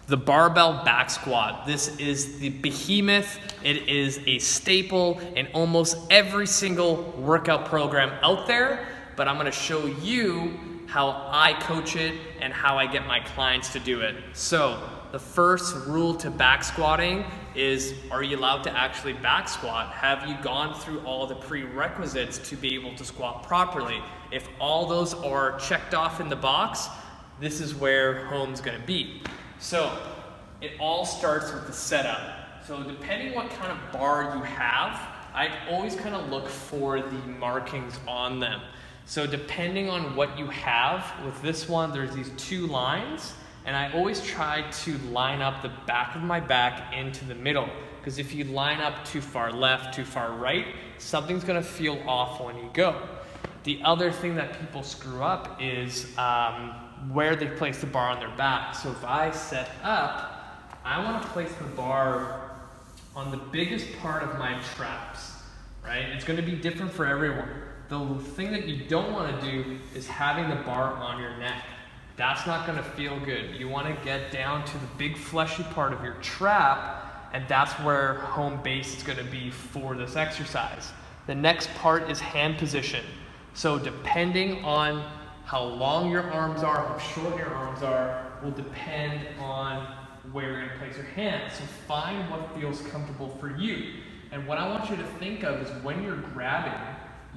The barbell back squat. This is the behemoth. It is a staple in almost every single workout program out there, but I'm gonna show you how I coach it and how I get my clients to do it. So the first rule to back squatting is, are you allowed to actually back squat? Have you gone through all the prerequisites to be able to squat properly? If all those are checked off in the box, this is where home's gonna be. So it all starts with the setup. So depending what kind of bar you have, I always kind of look for the markings on them. So depending on what you have, with this one, there's these two lines, and I always try to line up the back of my back into the middle, because if you line up too far left, too far right, something's gonna feel off when you go. The other thing that people screw up is where they place the bar on their back. So if I set up, I want to place the bar on the biggest part of my traps, right? It's going to be different for everyone. The thing that you don't want to do is having the bar on your neck. That's not going to feel good. You want to get down to the big fleshy part of your trap, and that's where home base is going to be for this exercise. The next part is hand position. So depending on how long your arms are, how short your arms are, will depend on where you're gonna place your hands. So find what feels comfortable for you. And what I want you to think of is when you're grabbing,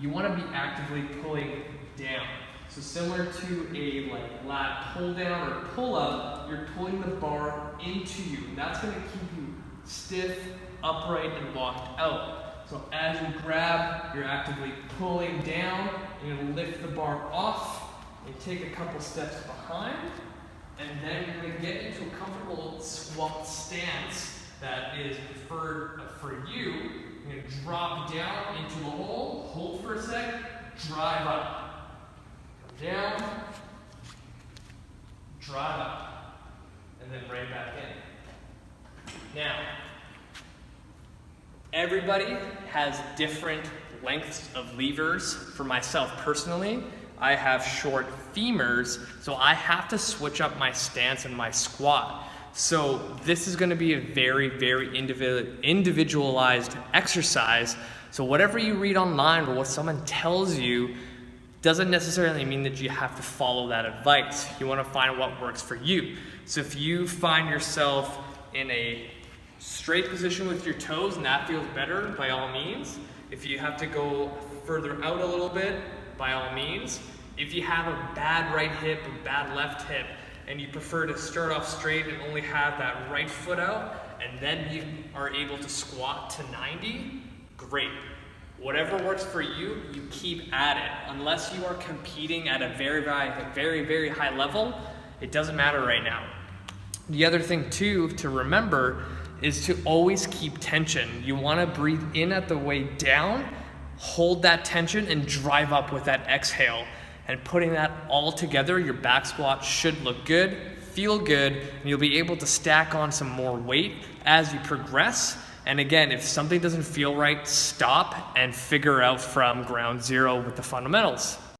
you wanna be actively pulling down. So similar to a lat pull down or pull up, you're pulling the bar into you. That's gonna keep you stiff, upright, and locked out. So as you grab, you're actively pulling down, you're gonna lift the bar off, and take a couple steps behind, and then you're going to get into a comfortable squat stance that is preferred for you. You're going to drop down into the hole, hold for a sec, drive up. Come down, drive up, and then right back in. Now, everybody has different lengths of levers. For myself personally, I have short femurs, so I have to switch up my stance and my squat. So this is gonna be a very, very individualized exercise. So whatever you read online or what someone tells you doesn't necessarily mean that you have to follow that advice. You wanna find what works for you. So if you find yourself in a straight position with your toes and that feels better, by all means. If you have to go further out a little bit, by all means. If you have a bad right hip or bad left hip and you prefer to start off straight and only have that right foot out and then you are able to squat to 90, great. Whatever works for you, you keep at it. Unless you are competing at a very, very high level, it doesn't matter right now. The other thing too to remember is to always keep tension. You want to breathe in at the way down, hold that tension, and drive up with that exhale. And putting that all together, your back squat should look good, feel good, and you'll be able to stack on some more weight as you progress. And again, if something doesn't feel right, stop and figure out from ground zero with the fundamentals.